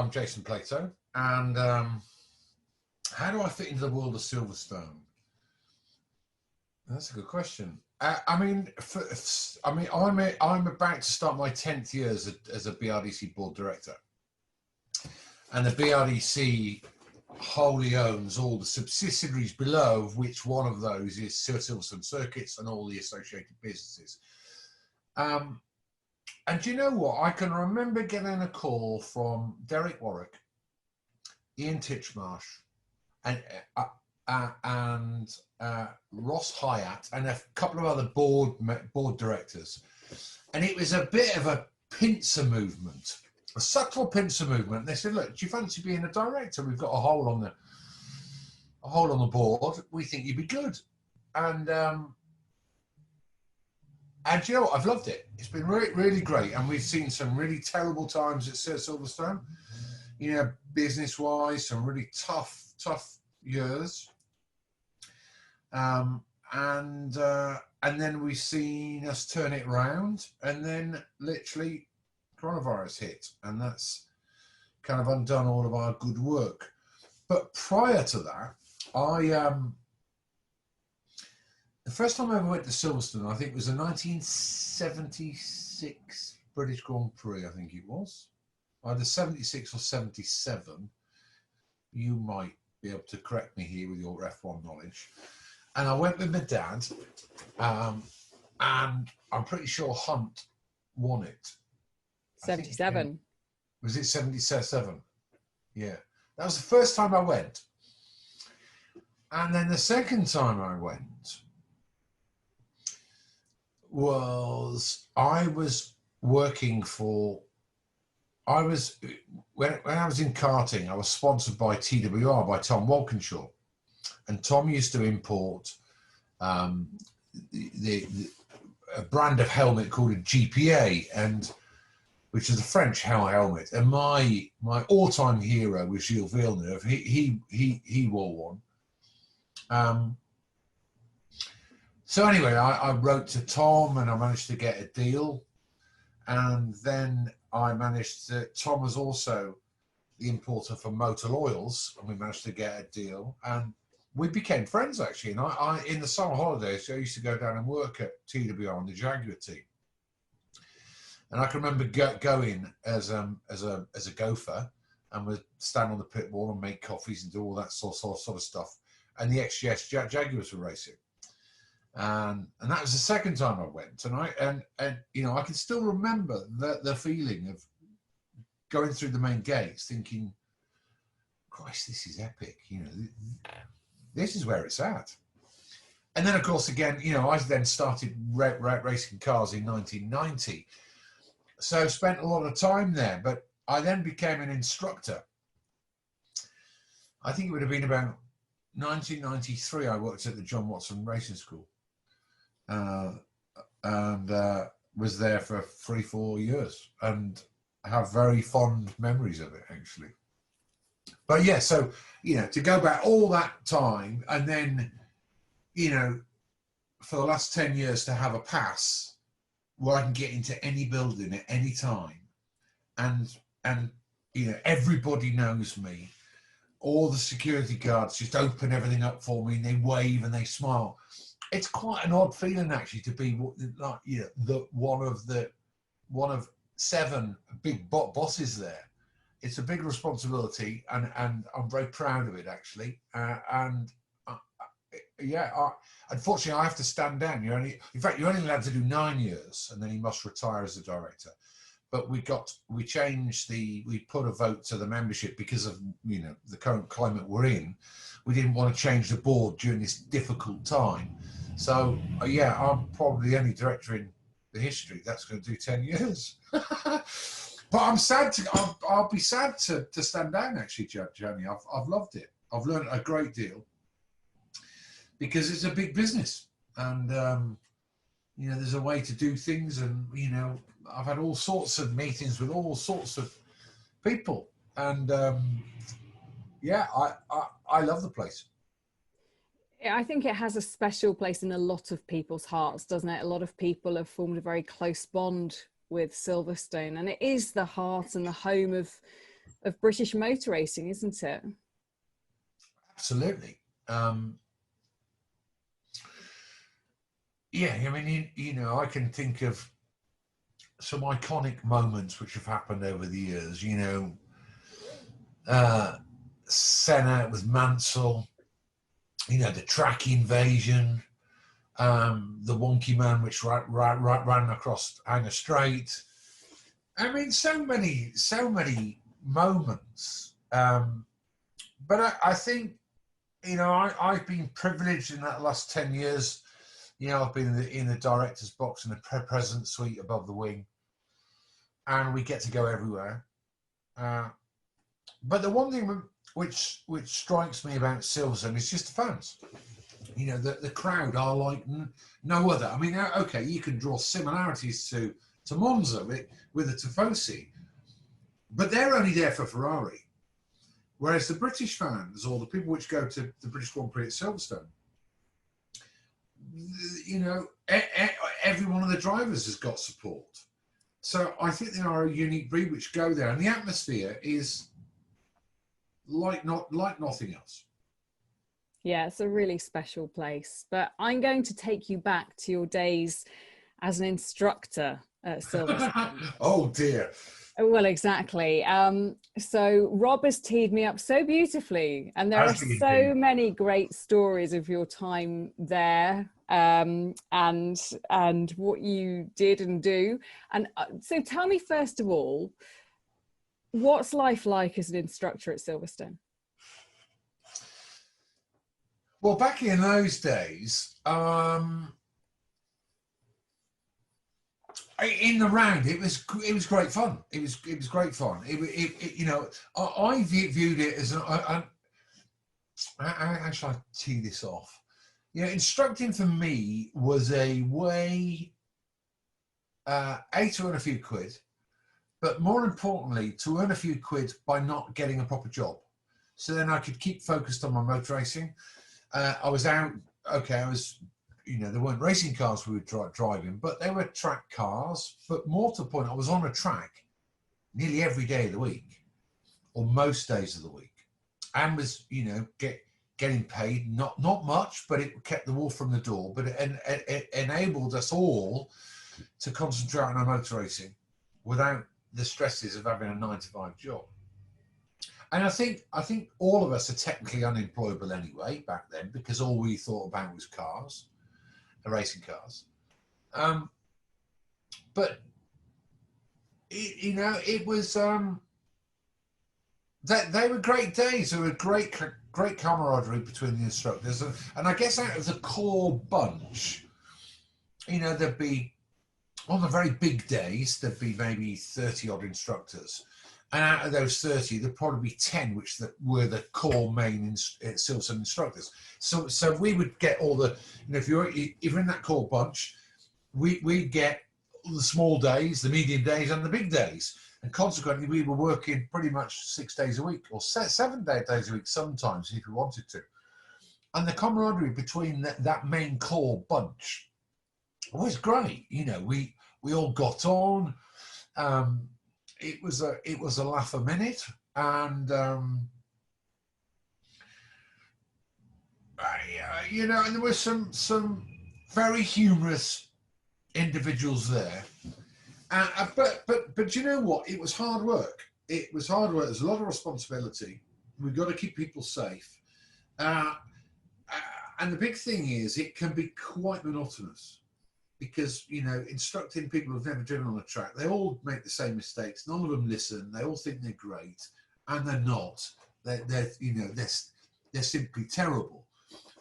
I'm Jason Plato, and how do I fit into the world of Silverstone? That's a good question. I'm about to start my 10th year as a BRDC board director, and the BRDC wholly owns all the subsidiaries below, of which one of those is Silverstone Circuits and all the associated businesses. And do you know what? I can remember getting a call from Derek Warwick, Ian Titchmarsh, and Ross Hyatt, and a couple of other board directors. And it was a bit of a pincer movement, a subtle pincer movement. And they said, "Look, do you fancy being a director? We've got a hole on the board. We think you'd be good." And you know what? I've loved it. It's been really, really great. And we've seen some really terrible times at Silverstone, you know, business-wise, some really tough years. And then we've seen us turn it around, and then literally coronavirus hit, and that's kind of undone all of our good work. But prior to that, the first time I ever went to Silverstone, I think it was the 1976 British Grand Prix, I think it was. Either 76 or 77. You might be able to correct me here with your F1 knowledge. And I went with my dad, and I'm pretty sure Hunt won it. 77. Was it 77? Yeah. That was the first time I went. And then the second time I went was when I was in karting, I was sponsored by TWR, by Tom Walkinshaw, and Tom used to import a brand of helmet called a GPA, which is a French helmet, and my all-time hero was Gilles Villeneuve. He wore one. So anyway, I wrote to Tom, and I managed to get a deal. And then Tom was also the importer for Motor Oils, and we managed to get a deal. And we became friends, actually. And I in the summer holidays, I used to go down and work at TWR on the Jaguar team. And I can remember going as a gopher, and we'd stand on the pit wall and make coffees and do all that sort of stuff. And the XGS Jaguars were racing. And that was the second time I went, and you know, I can still remember the feeling of going through the main gates, thinking, "Christ, this is epic! You know, this is where it's at." And then, of course, again, you know, I then started racing cars in 1990, so spent a lot of time there. But I then became an instructor. I think it would have been about 1993. I worked at the John Watson Racing School. And was there for 3-4 years, and have very fond memories of it, actually. But yeah, so, you know, to go back all that time, and then, you know, for the last 10 years to have a pass where I can get into any building at any time, and you know, everybody knows me. All the security guards just open everything up for me, and they wave and they smile. It's quite an odd feeling, actually, to be, like, you know, the one of 7 big bosses there. It's a big responsibility, and I'm very proud of it, actually. Unfortunately, I have to stand down. You're only allowed to do 9 years, and then you must retire as a director. But we put a vote to the membership because of, you know, the current climate we're in. We didn't want to change the board during this difficult time. So, yeah, I'm probably the only director in the history that's going to do 10 years. But I'll be sad to stand down, actually, Johnny. I've loved it. I've learned a great deal because it's a big business, and, you know, there's a way to do things, and, you know, I've had all sorts of meetings with all sorts of people, and, yeah, I love the place. I think it has a special place in a lot of people's hearts, doesn't it? A lot of people have formed a very close bond with Silverstone, and it is the heart and the home of of British motor racing, isn't it? Absolutely. Yeah, I mean, you know, I can think of some iconic moments which have happened over the years, you know, Senna with Mansell, you know, the track invasion, the Wonky Man which ran across Hanger Strait. I mean, so many moments. But I think, you know, I've been privileged in that last 10 years. You know, I've been in the director's box in the president's suite above the wing, and we get to go everywhere. But the one thing which strikes me about Silverstone is just the fans. You know, the crowd are like no other. I mean, okay, you can draw similarities to Monza with the Tifosi, but they're only there for Ferrari. Whereas the British fans, or the people which go to the British Grand Prix at Silverstone, you know, every one of the drivers has got support. So I think they are a unique breed which go there, and the atmosphere is like nothing else. Yeah, it's a really special place. But I'm going to take you back to your days as an instructor at Silverstone. Oh dear. Well, exactly. So Rob has teed me up so beautifully, and there are so many great stories of your time there, and what you did and do. And so tell me, first of all, what's life like as an instructor at Silverstone? Well, back in those days, in the round, it was great fun. It was great fun. It you know, I viewed it as how shall I tee this off? You know, instructing for me was a way A, to earn a few quid, but more importantly, to earn a few quid by not getting a proper job. So then I could keep focused on my motor racing. I was out. Okay, I was. You know, there weren't racing cars we were driving, but they were track cars. But more to the point, I was on a track nearly every day of the week, or most days of the week, and was, you know, getting paid, not much, but it kept the wolf from the door. But it enabled us all to concentrate on our motor racing without the stresses of having a 9-to-5 job. And I think all of us are technically unemployable anyway back then, because all we thought about was cars. Racing cars, but you know, it was they were great days. There were great camaraderie between the instructors, and I guess out of the core bunch, you know, there'd be, on the very big days, there'd be maybe 30 odd instructers, and out of those 30, there'd probably be 10 which were the core main Silverstone instructors. So we would get all the, you know, if you're in that core bunch, we get the small days, the medium days, and the big days. And consequently, we were working pretty much 6 days a week, or 7 days a week sometimes if we wanted to. And the camaraderie between that main core bunch was great. You know, we all got on. It was a laugh a minute, and you know, and there were some very humorous individuals there, but you know what? It was hard work. It was hard work. There's a lot of responsibility. We've got to keep people safe, and the big thing is it can be quite monotonous. Because, you know, instructing people who've never driven on a track, they all make the same mistakes. None of them listen. They all think they're great, and they're not. They're simply terrible.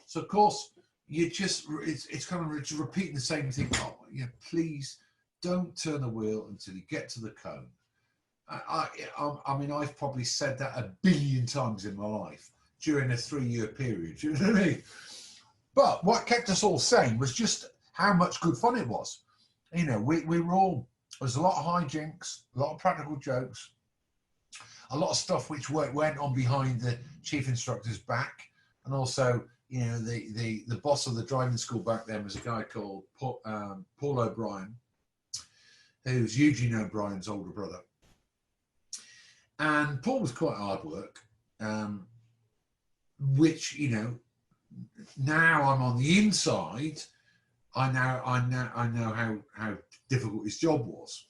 So of course, it's kind of just repeating the same thing. Oh, you know, please don't turn the wheel until you get to the cone. I mean, I've probably said that 1 billion times in my life during a 3-year period. Do you know what I mean? But what kept us all sane was just how much good fun it was. You know, we were all, there was a lot of hijinks, a lot of practical jokes, a lot of stuff which went on behind the chief instructor's back. And also, you know, the boss of the driving school back then was a guy called Paul O'Brien, who's Eugene O'Brien's older brother. And Paul was quite hard work, which, you know, now I'm on the inside, I know how difficult his job was.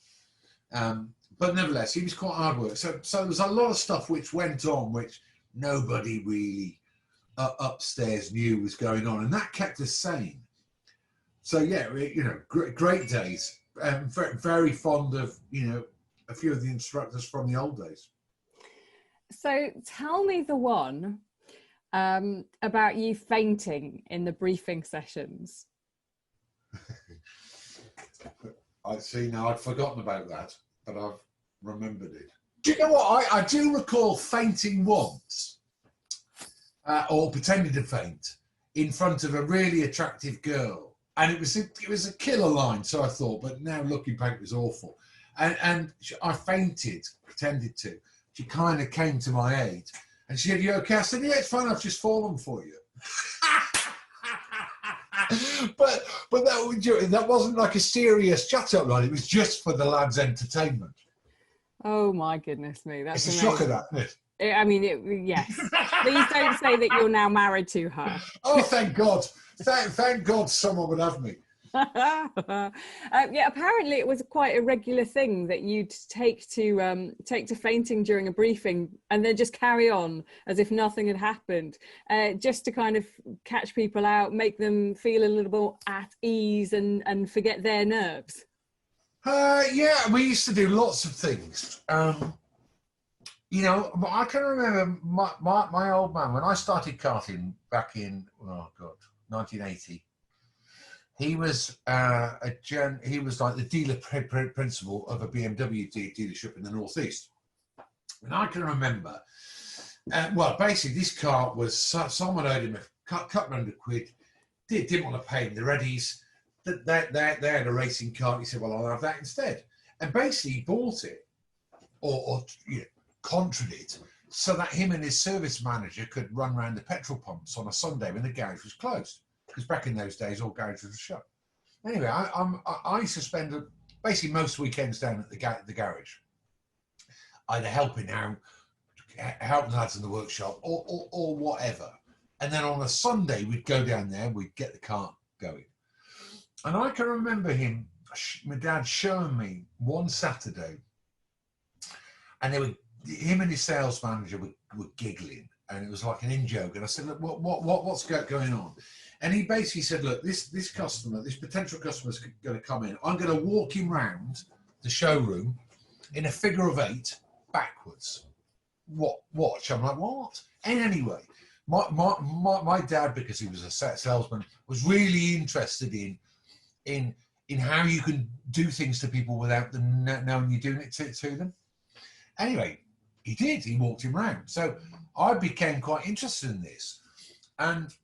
But nevertheless, he was quite hard work. So there was a lot of stuff which went on, which nobody really upstairs knew was going on, and that kept us sane. So yeah, you know, great days. Very fond of, you know, a few of the instructors from the old days. So tell me the one about you fainting in the briefing sessions. I see now. I'd forgotten about that, but I've remembered it. Do you know what? I do recall fainting once, or pretending to faint in front of a really attractive girl, and it was a killer line. So I thought, but now looking back, it was awful. And I fainted, pretended to. She kind of came to my aid, and she said, "You okay?" I said, "Yeah, it's fine. I've just fallen for you." but that wasn't like a serious chat-up line. It was just for the lads' entertainment. Oh my goodness me, that's it's amazing. A shocker, that, isn't it? I mean, yes. Please don't say that you're now married to her. Oh, thank God! Thank God, someone would have me. Yeah, apparently it was quite a regular thing that you'd take to fainting during a briefing and then just carry on as if nothing had happened, just to kind of catch people out, make them feel a little more at ease and forget their nerves. Yeah, we used to do lots of things. You know, I can remember my old man, when I started karting back in 1980. He was he was like the dealer principal of a BMW dealership in the northeast, and I can remember. Well, basically, this car was someone owed him a couple £100. Didn't want to pay him the readies. They had a racing car. He said, "Well, I'll have that instead." And basically, he bought it or you know, contraed it so that him and his service manager could run around the petrol pumps on a Sunday when the garage was closed. Because back in those days, all garages were shut. Anyway, I used to spend basically most weekends down at the garage, either helping out, helping lads in the workshop, or whatever. And then on a Sunday, we'd go down there, we'd get the car going. And I can remember my dad showing me one Saturday, and him and his sales manager were giggling, and it was like an in-joke. And I said, "Look, what's going on?" And he basically said, "Look, this potential customer's going to come in. I'm going to walk him round the showroom in a figure of 8 backwards. Watch." I'm like, "What?" And anyway, my dad, because he was a salesman, was really interested in how you can do things to people without them knowing you're doing it to them. Anyway, he did. He walked him round. So I became quite interested in this, and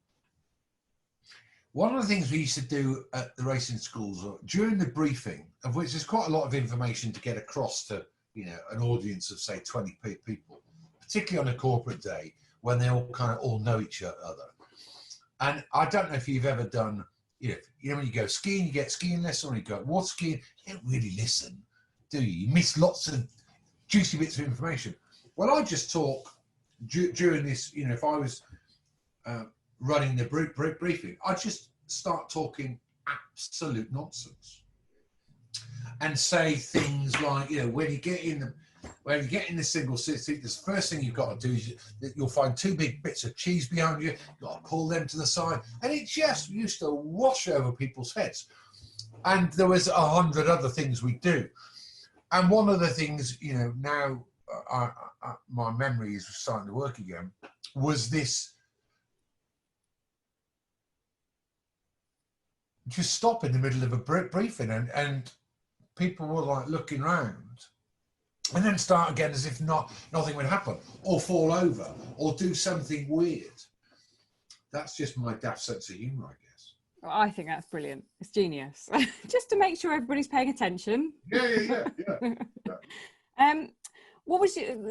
one of the things we used to do at the racing schools during the briefing, of which there's quite a lot of information to get across to, you know, an audience of say 20 people, particularly on a corporate day when they all know each other. And I don't know if you've ever done, you know when you go skiing, you get skiing lesson, or you go water skiing, you don't really listen, do you? You miss lots of juicy bits of information. Well, I just talk during this, you know, if I was running the briefing, I just start talking absolute nonsense and say things like, you know, when you get in the single seat, the first thing you've got to do is you'll find 2 big bits of cheese behind you. You've got to pull them to the side, and it just used to wash over people's heads. And there was 100 other things we do. And one of the things, you know, now my memory is starting to work again, was this. Just stop in the middle of a briefing and people were like looking around and then start again as if nothing would happen, or fall over or do something weird. That's just my daft sense of humour, I guess. Well, I think that's brilliant. It's genius. Just to make sure everybody's paying attention. Yeah.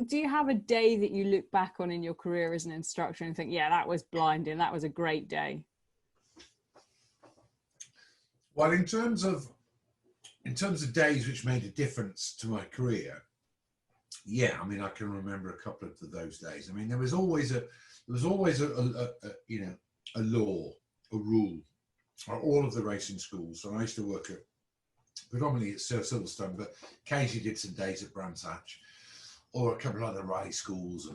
Do you have a day that you look back on in your career as an instructor and think, yeah, that was blinding, that was a great day? Well, in terms of days which made a difference to my career, yeah, I mean, I can remember a couple of those days. I mean, there was always a you know, a law, a rule at all of the racing schools. And I used to work predominantly at Silverstone, but occasionally did some days at Brands Hatch or a couple of other rally schools.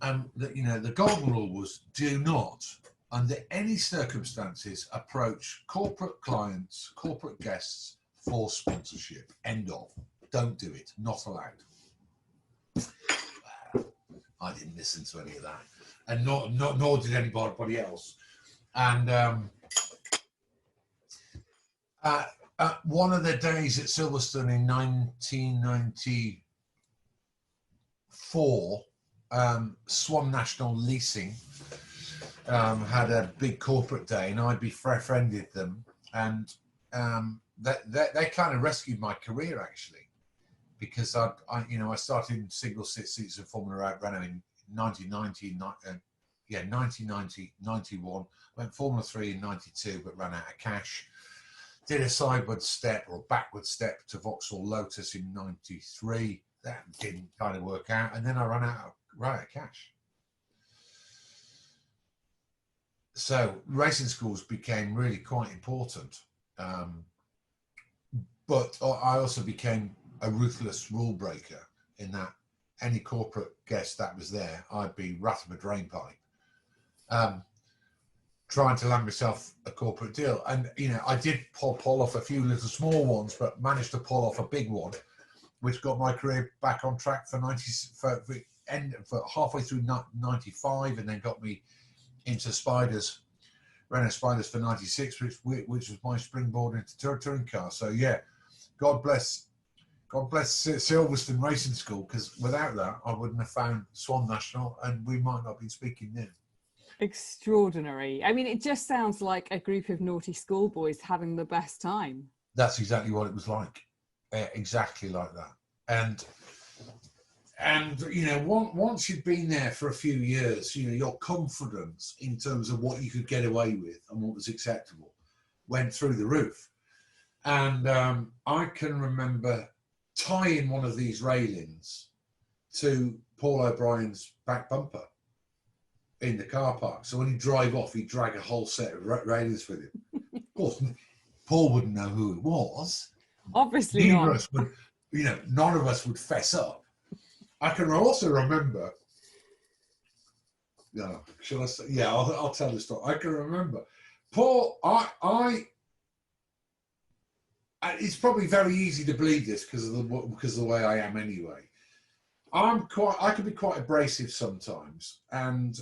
And you know, the golden rule was do not, under any circumstances, approach corporate clients, corporate guests for sponsorship. End of. Don't do it. Not allowed. I didn't listen to any of that, and nor did anybody else. And one of the days at Silverstone in 1994, Swan National Leasing had a big corporate day, and I befriended them, and they kind of rescued my career actually, because I started in single seats in Formula Renault in 1990, 91. Went Formula 3 in 92, but ran out of cash. Did a sideward step or backward step to Vauxhall Lotus in 93. That didn't kind of work out, and then I ran out of cash. So racing schools became really quite important, but I also became a ruthless rule breaker in that any corporate guest that was there, I'd be ratting a drain pipe, trying to land myself a corporate deal. And, you know, I did pull off a few little small ones, but managed to pull off a big one, which got my career back on track for halfway through 95, and then got me into Renault Spiders for 96, which was my springboard into touring car. So yeah, God bless Silverstone Racing School, because without that, I wouldn't have found Swan National, and we might not be speaking now. Extraordinary. I mean, it just sounds like a group of naughty schoolboys having the best time. That's exactly what it was like. Exactly like that. And you know, once you'd been there for a few years, you know, your confidence in terms of what you could get away with and what was acceptable went through the roof. And I can remember tying one of these railings to Paul O'Brien's back bumper in the car park. So when he'd drive off, he'd drag a whole set of railings with him. Of course, Paul wouldn't know who it was. Obviously Neither not. us would, you know, none of us would fess up. I can also remember, shall I say? Yeah, I'll tell the story. I can remember, Paul, it's probably very easy to believe this because of the way I am anyway. I can be quite abrasive sometimes, and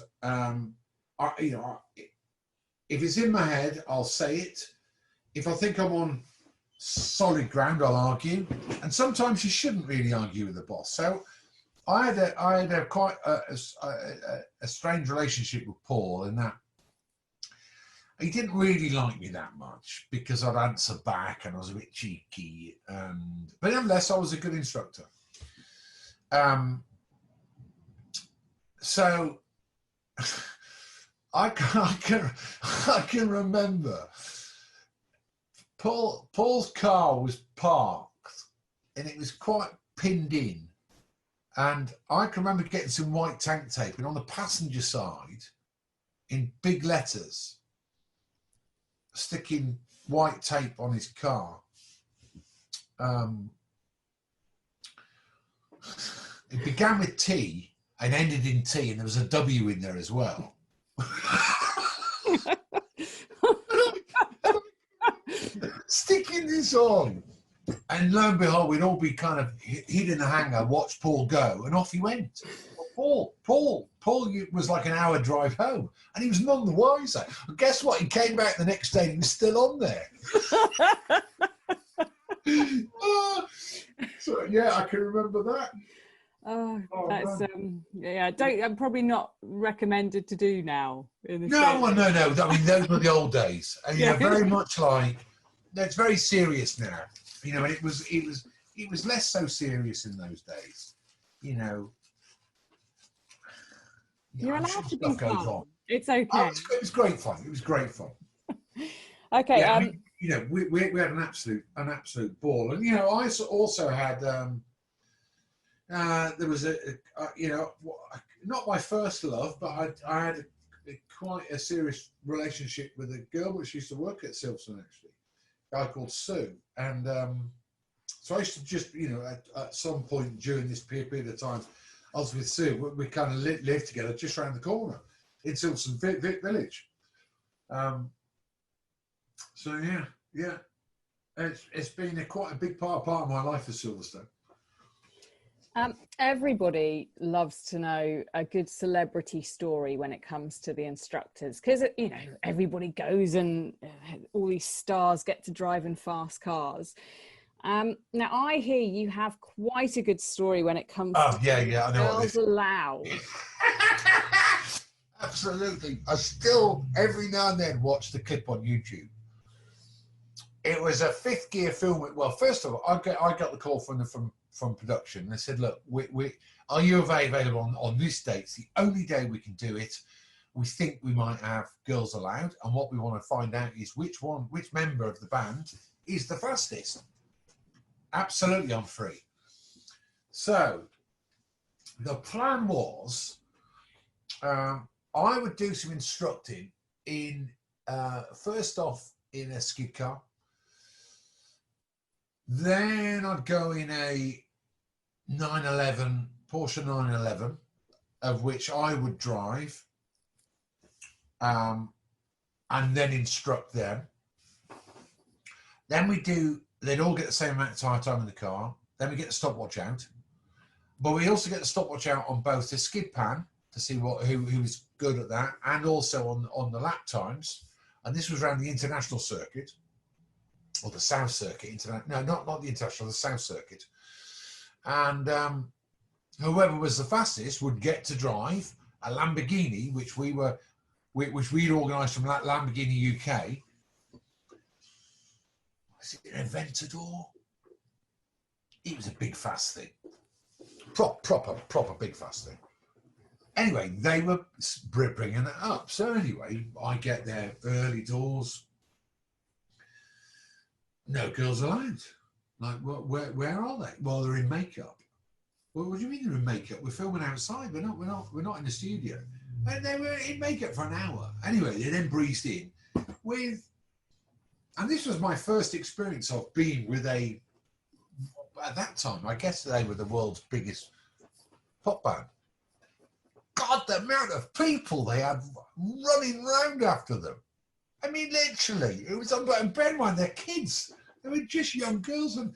if it's in my head, I'll say it. If I think I'm on solid ground, I'll argue, and sometimes you shouldn't really argue with the boss. So I had quite a strange relationship with Paul in that he didn't really like me that much because I'd answer back and I was a bit cheeky, but nonetheless I was a good instructor. So I can remember Paul's car was parked and it was quite pinned in, and I can remember getting some white tank tape, and on the passenger side in big letters sticking white tape on his car. It began with T and ended in T, and there was a W in there as well. Sticking this on, and lo and behold, we'd all be kind of hid in a hangar, watch Paul go, and off he went. Paul was like an hour drive home, and he was none the wiser. And guess what? He came back the next day and he was still on there. So yeah, I can remember that. That's I'm probably not recommended to do now. No. I mean, those were the old days, and you know, very much like it's very serious now. You know, and it was less so serious in those days. You know, you're allowed to be fun. It's okay. It was great fun. It was great fun. Okay. Yeah, I mean, you know, we had an absolute ball, and you know, I also had There was not my first love, but I had quite a serious relationship with a girl which used to work at Silverstone, actually, a guy called Sue. And so I used to just, at some point during this period of time, I was with Sue. We kind of lived together just around the corner in Silverstone Village. So yeah, it's been quite a big part of my life at Silverstone. Everybody loves to know a good celebrity story when it comes to the instructors, because everybody goes and all these stars get to drive in fast cars. Now I hear you have quite a good story when it comes to I know Girls Aloud. Absolutely. I still every now and then watch the clip on YouTube. It was a fifth gear film. Well, first of all, I got the call from production. They said, look, we are you available on this date? It's the only day we can do it. We think we might have Girls Aloud, and what we want to find out is which member of the band is the fastest. Absolutely, I'm free. So the plan was I would do some instructing in first off in a skid car. Then I'd go in a 911, Porsche 911, of which I would drive, and then instruct them. Then they'd all get the same amount of time in the car. Then we get the stopwatch out. But we also get the stopwatch out on both the skid pan to see who is good at that, and also on the lap times. And this was around the international circuit. Or the South Circuit, no, not the International, the South Circuit. And whoever was the fastest would get to drive a Lamborghini, which we'd organised from Lamborghini UK. Was it an Aventador? It was a big fast thing, proper big fast thing. Anyway, they were bringing it up. So anyway, I get there early doors. No Girls Aloud. Like, where are they? Well, they're in makeup. Well, what do you mean they're in makeup? We're filming outside. We're not in the studio. And they were in makeup for an hour. Anyway, they then breezed in with, and this was my first experience of being with at that time, I guess they were the world's biggest pop band. God, the amount of people they had running round after them. I mean, literally, it was unbelievable. Bear in mind, they're kids. They were just young girls, and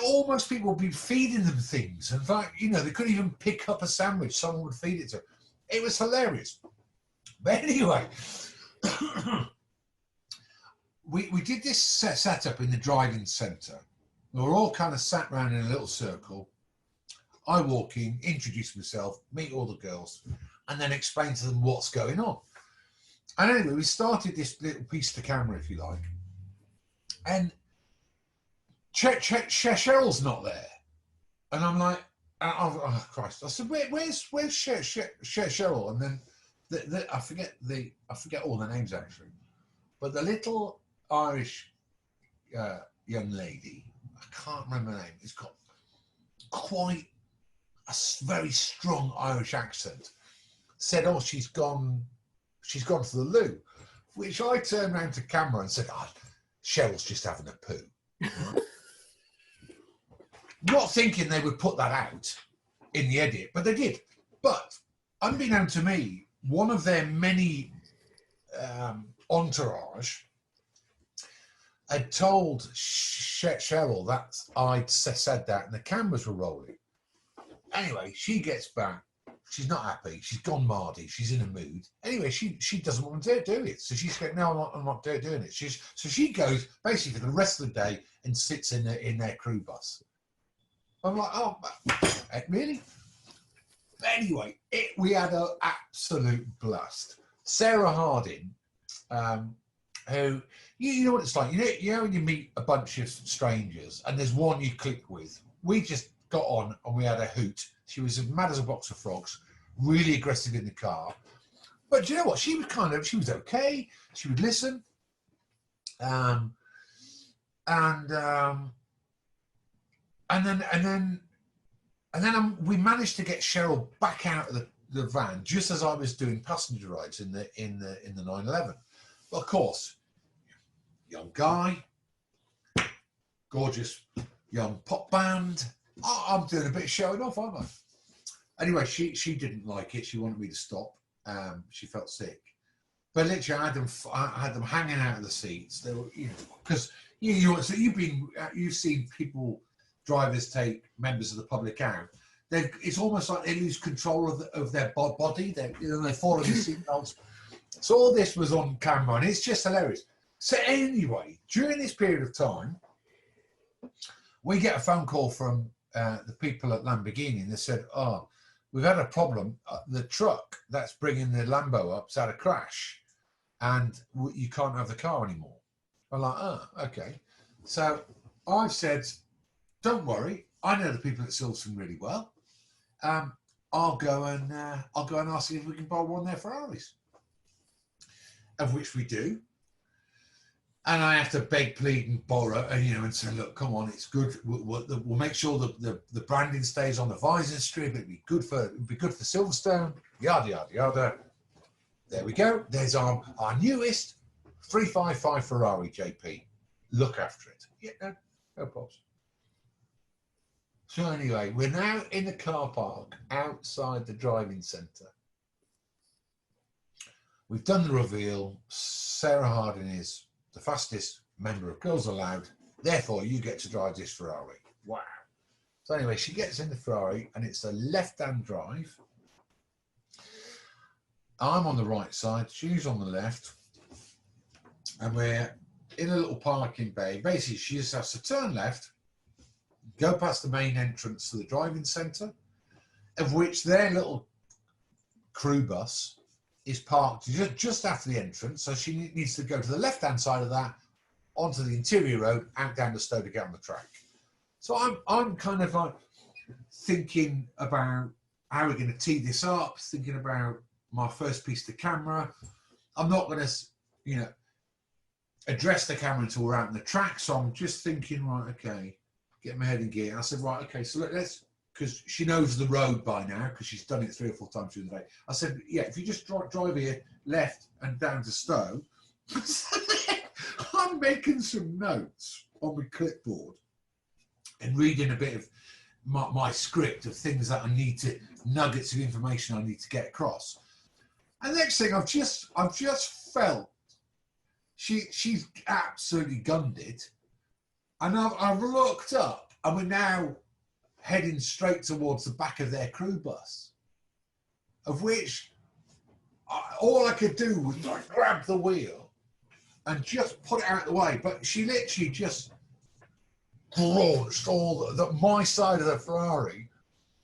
almost people would be feeding them things. In fact, they couldn't even pick up a sandwich. Someone would feed it to them. It was hilarious. But anyway, we did this setup in the driving centre. We were all kind of sat around in a little circle. I walk in, introduce myself, meet all the girls, and then explain to them what's going on. And anyway, we started this little piece to camera, if you like. And Cheryl's not there. And I'm like, oh Christ. I said, where's Cheryl? And then I forget all the names actually. But the little Irish young lady, I can't remember her name, it's got quite a very strong Irish accent, said, oh, she's gone to the loo, which I turned around to camera and said, oh, Cheryl's just having a poo. Not thinking they would put that out in the edit, but they did. But unbeknown to me, one of their many entourage had told Cheryl that I'd said that, and the cameras were rolling. Anyway, she gets back. She's not happy. She's gone Mardy. She's in a mood. Anyway, she doesn't want to do it. So she's going, no, I'm not doing it. So she goes basically for the rest of the day and sits in their crew bus. I'm like, oh, really? But anyway, we had an absolute blast. Sarah Harding, who, you know what it's like. You know when you meet a bunch of strangers and there's one you click with. We just got on and we had a hoot. She was as mad as a box of frogs, really aggressive in the car. But do you know what? She was okay. She would listen. And then And then we managed to get Cheryl back out of the van just as I was doing passenger rides in the 911. But of course, young guy, gorgeous young pop band. I'm doing a bit of showing off, aren't I? Anyway, she didn't like it. She wanted me to stop. She felt sick. But literally, I had them hanging out of the seats. They were, because you've seen drivers take members of the public out. It's almost like they lose control of their body. They fall in the seatbelts. So all this was on camera, and it's just hilarious. So anyway, during this period of time, we get a phone call from the people at Lamborghini, and they said, "Oh, we've had a problem. The truck that's bringing the Lambo up's had a crash, and you can't have the car anymore." I'm like, "Oh, okay." So I've said, "Don't worry. I know the people at Silverstone really well. I'll go and ask if we can borrow one of their Ferraris," of which we do. And I have to beg, plead, and borrow, and say, "Look, come on, it's good. We'll make sure the branding stays on the visor strip. It'd be good for Silverstone. Yada yada yada." There we go. There's our newest 355 Ferrari, JP. Look after it. Yeah, no problems. So anyway, we're now in the car park outside the driving centre. We've done the reveal. Sarah Harding is the fastest member of Girls Aloud. Therefore, you get to drive this Ferrari. Wow. So anyway, she gets in the Ferrari, and it's a left-hand drive. I'm on the right side. She's on the left. And we're in a little parking bay. Basically, she just has to turn left, go past the main entrance to the driving centre, of which their little crew bus is parked just after the entrance. So she needs to go to the left-hand side of that, onto the interior road, out down the Stowe to get on the track. So I'm kind of like thinking about how we're going to tee this up, thinking about my first piece to camera. I'm not going to, address the camera until we're out on the track. So I'm just thinking, right, okay, get my head in gear. And I said, right, okay, so let's, because she knows the road by now, because she's done it 3 or 4 times through the day. I said, yeah, if you just drive here, left and down to Stowe. I'm making some notes on my clipboard and reading a bit of my script of things that I need to, nuggets of information I need to get across. And the next thing, I've just felt she's absolutely gunned it. And I've looked up, and we're now heading straight towards the back of their crew bus, of which all I could do was like grab the wheel and just put it out of the way. But she literally just launched my side of the Ferrari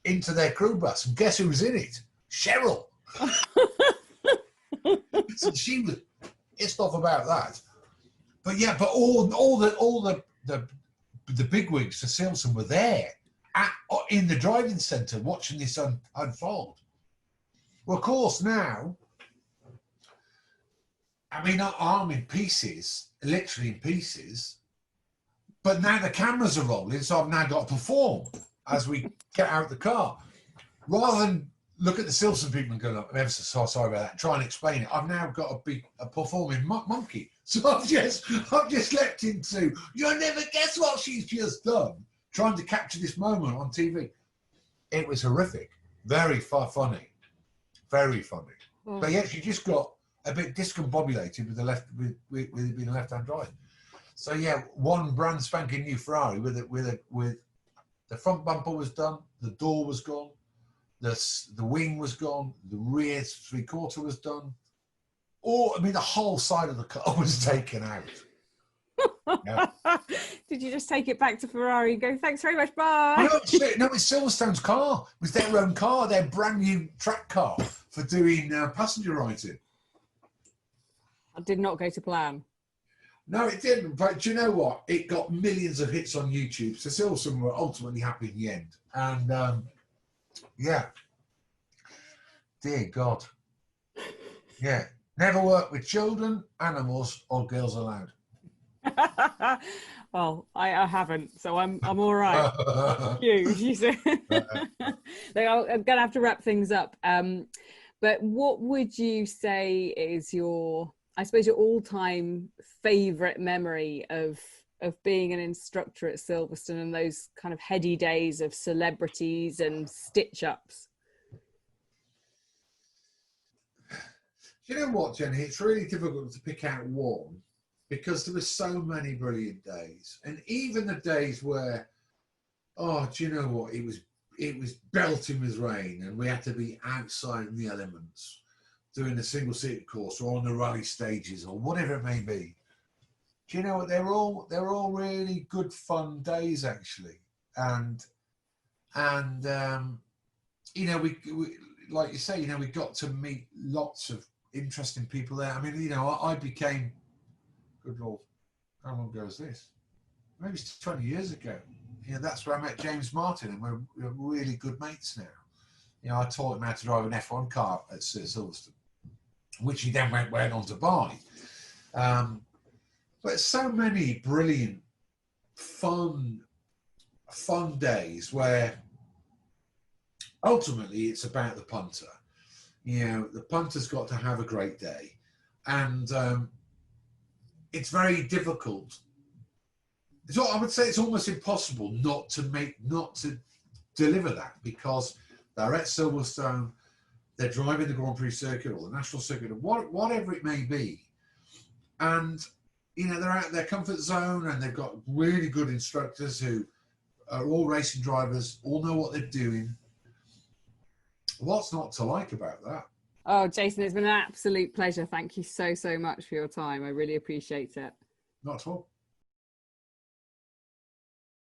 into their crew bus. And guess who was in it? Cheryl. So she was pissed off about that. But yeah, but all the bigwigs for Silverstone were there in the driving centre watching this unfold. Well, of course, now, I mean, I'm in pieces, literally in pieces, but now the cameras are rolling, so I've now got to perform as we get out of the car. Rather than look at the Silverstone people and go, I'm ever so sorry about that, try and explain it, I've now got to be a performing monkey. So I've just leapt into, you'll never guess what she's just done, trying to capture this moment on TV. It was horrific. Very funny. Very funny. Mm. But yeah, she just got a bit discombobulated with it being a left-hand drive. So yeah, one brand spanking new Ferrari with the front bumper was done, the door was gone, the wing was gone, the rear 3/4 was done. The whole side of the car was taken out. Yeah. Did you just take it back to Ferrari and go, thanks very much, bye? No, it's Silverstone's car. It was their own car, their brand new track car for doing passenger riding. I did not go to plan. No, it didn't. But do you know what? It got millions of hits on YouTube. So Silverstone were ultimately happy in the end. And yeah. Dear God. Yeah. Never work with children, animals, or Girls Aloud. Well, I haven't, so I'm all right. Huge, you see. I'm gonna have to wrap things up. But what would you say is your, I suppose, your all-time favorite memory of being an instructor at Silverstone and those kind of heady days of celebrities and stitch-ups? You know what, Jenny? It's really difficult to pick out one because there were so many brilliant days, and even the days where, oh, do you know what? It was belting with rain, and we had to be outside in the elements, doing a single-seater course or on the rally stages or whatever it may be. Do you know what? They're all really good, fun days actually, and you know, we like you say, you know, we got to meet lots of interesting people there. I mean, you know, I became, good Lord, how long ago was this? Maybe it's 20 years ago. You know, that's where I met James Martin, and we're really good mates now. You know, I taught him how to drive an F1 car at Silverstone, which he then went on to buy. But so many brilliant, fun days where ultimately it's about the punter. You know, the punter's got to have a great day, and it's very difficult. I would say it's almost impossible not to deliver that, because they're at Silverstone, they're driving the Grand Prix circuit or the national circuit or whatever it may be, and you know, they're out of their comfort zone, and they've got really good instructors who are all racing drivers, all know what they're doing. What's not to like about that? Oh, Jason, it's been an absolute pleasure. Thank you so much for your time. I really appreciate it. Not at all.